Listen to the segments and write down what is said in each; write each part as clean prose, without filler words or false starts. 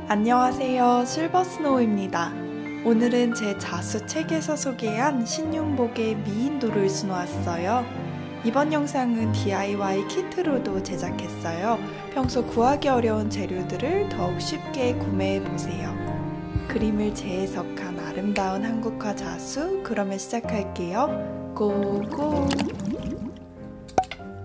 안녕하세요. 실버스노우입니다. 오늘은 제 자수 책에서 소개한 신윤복의 미인도를 수놓았어요. 이번 영상은 DIY 키트로도 제작했어요. 평소 구하기 어려운 재료들을 더욱 쉽게 구매해보세요. 그림을 재해석한 아름다운 한국화 자수, 그러면 시작할게요. 고고!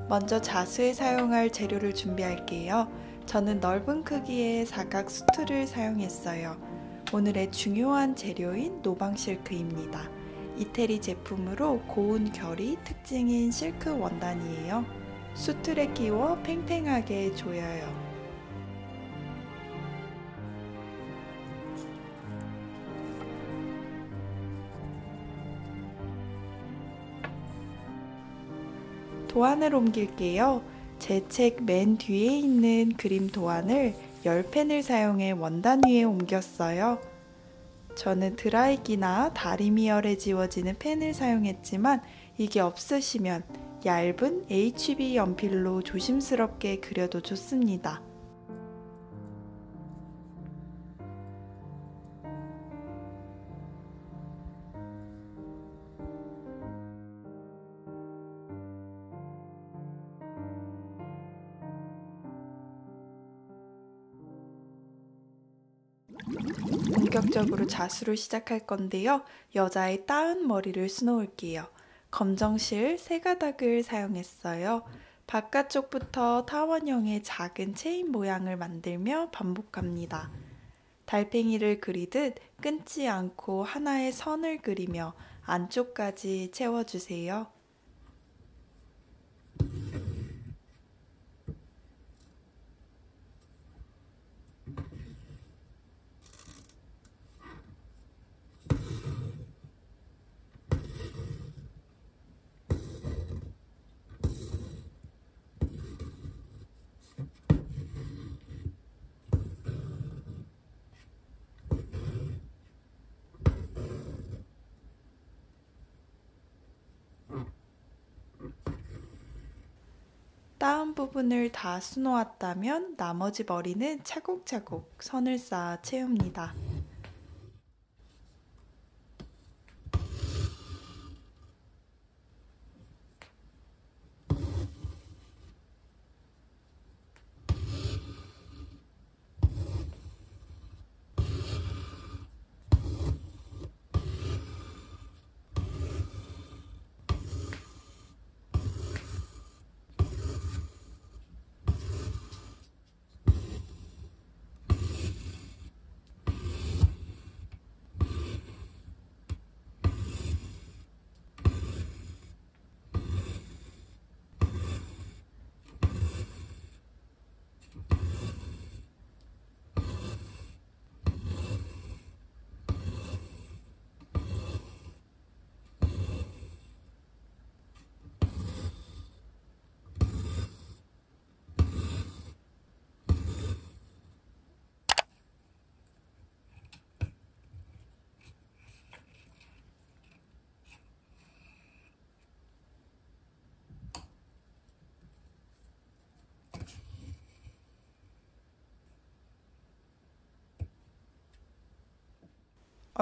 먼저 자수에 사용할 재료를 준비할게요. 저는 넓은 크기의 사각 수트를 사용했어요. 오늘의 중요한 재료인 노방 실크입니다. 이태리 제품으로 고운 결이 특징인 실크 원단이에요. 수틀에 끼워 팽팽하게 조여요. 도안을 옮길게요. 제 책 맨 뒤에 있는 그림 도안을 10펜을 사용해 원단 위에 옮겼어요. 저는 드라이기나 다리미열에 지워지는 펜을 사용했지만 이게 없으시면 얇은 HB 연필로 조심스럽게 그려도 좋습니다. 본격적으로 자수를 시작할 건데요. 여자의 따은 머리를 수놓을게요. 검정실 세 가닥을 사용했어요. 바깥쪽부터 타원형의 작은 체인 모양을 만들며 반복합니다. 달팽이를 그리듯 끊지 않고 하나의 선을 그리며 안쪽까지 채워주세요. 따은 부분을 다 수놓았다면 나머지 머리는 차곡차곡 선을 쌓아 채웁니다.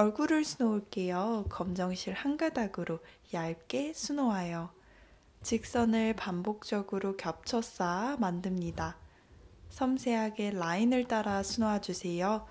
얼굴을 수놓을게요. 검정실 한 가닥으로 얇게 수놓아요. 직선을 반복적으로 겹쳐 쌓아 만듭니다. 섬세하게 라인을 따라 수놓아주세요.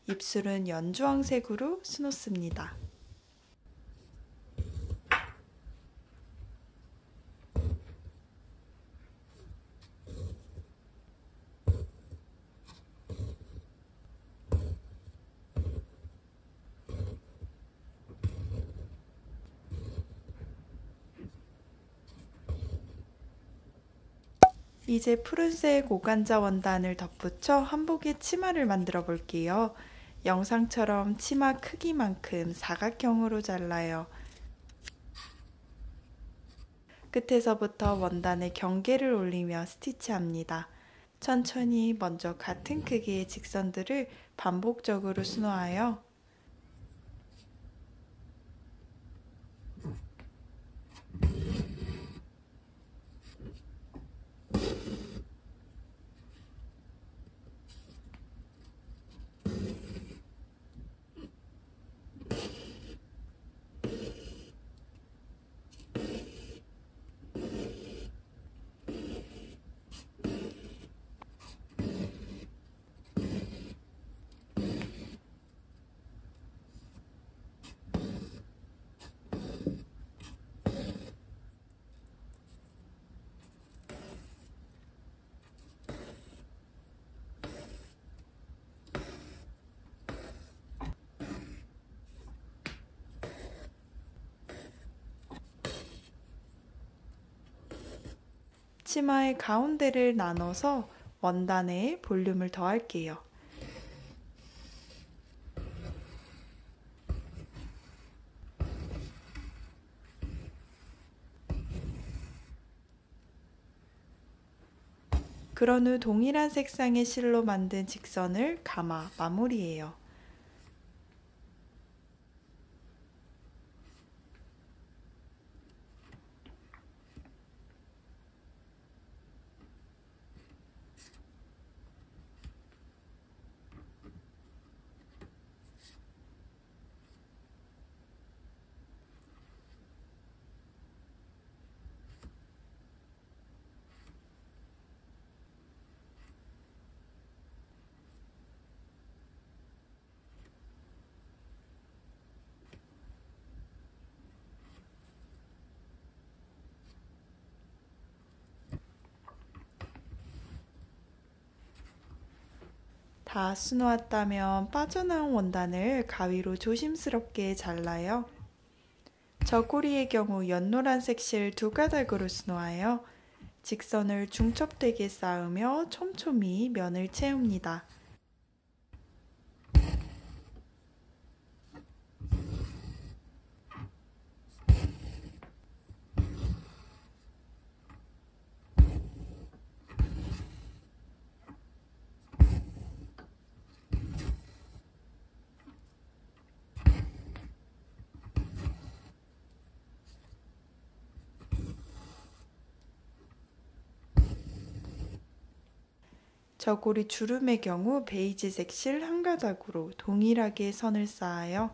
입술은 연주황색으로 수놓습니다. 이제 푸른색 오간자 원단을 덧붙여 한복의 치마를 만들어 볼게요. 영상처럼 치마 크기만큼 사각형으로 잘라요. 끝에서부터 원단에 경계를 올리며 스티치합니다. 천천히 먼저 같은 크기의 직선들을 반복적으로 수놓아요. 치마의 가운데를 나눠서 원단에 볼륨을 더할게요. 그런 후 동일한 색상의 실로 만든 직선을 감아 마무리해요. 다 수놓았다면 빠져나온 원단을 가위로 조심스럽게 잘라요. 저고리의 경우 연노란색 실 2가닥으로 수놓아요. 직선을 중첩되게 쌓으며 촘촘히 면을 채웁니다. 저고리 주름의 경우 베이지색 실 1가닥으로 동일하게 선을 쌓아요.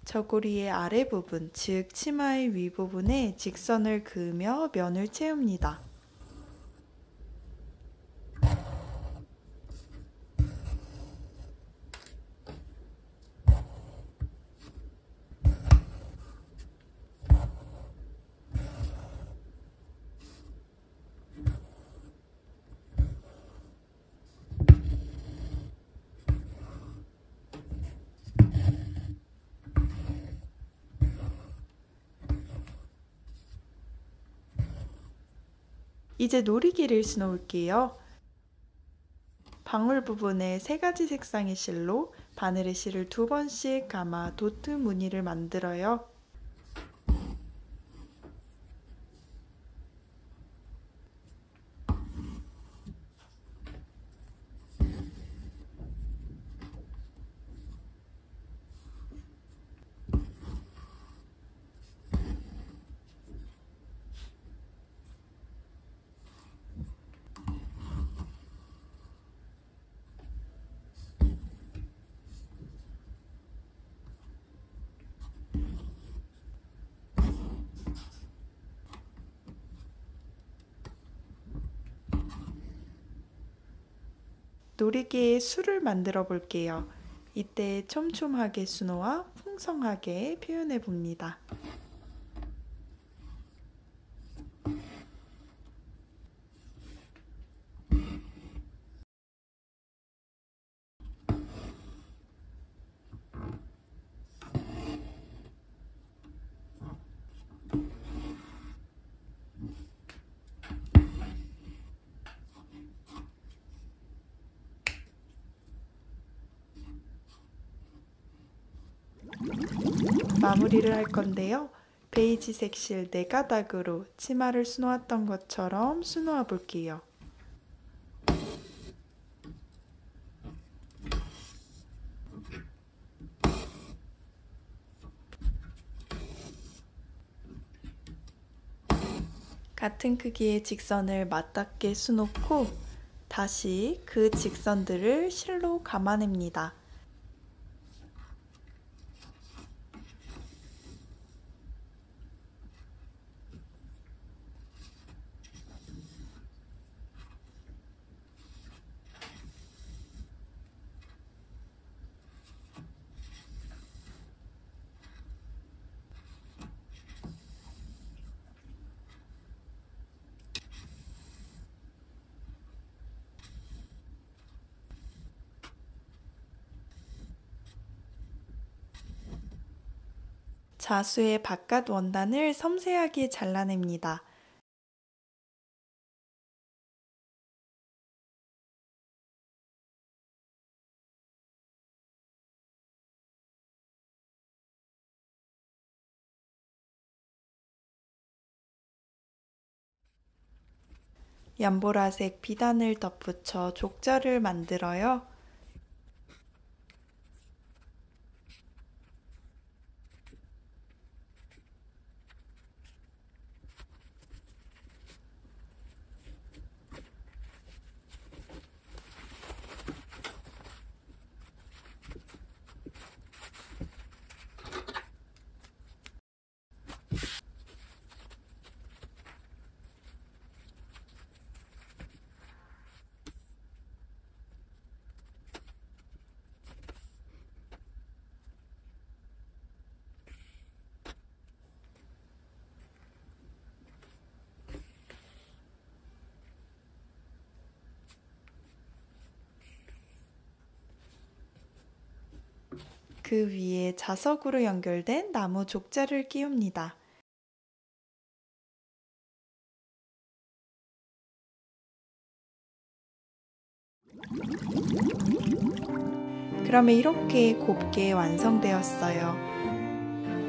저고리의 아래 부분, 즉 치마의 윗부분에 직선을 그으며 면을 채웁니다. 이제 놀이기를 수놓을게요. 방울 부분에 3가지 색상의 실로 바늘의 실을 2번씩 감아 도트 무늬를 만들어요. 놀이개의 수를 만들어 볼게요. 이때 촘촘하게 수놓아 풍성하게 표현해 봅니다. 마무리를 할 건데요. 베이지색 실 4가닥으로 치마를 수놓았던 것처럼 수놓아 볼게요. 같은 크기의 직선을 맞닿게 수놓고 다시 그 직선들을 실로 감아냅니다. 자수의 바깥 원단을 섬세하게 잘라냅니다. 연보라색 비단을 덧붙여 족자를 만들어요. 그 위에 자석으로 연결된 나무 족자를 끼웁니다. 그러면 이렇게 곱게 완성되었어요.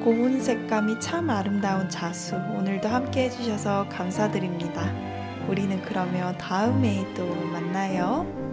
고운 색감이 참 아름다운 자수, 오늘도 함께 해주셔서 감사드립니다. 우리는 그러면 다음에 또 만나요.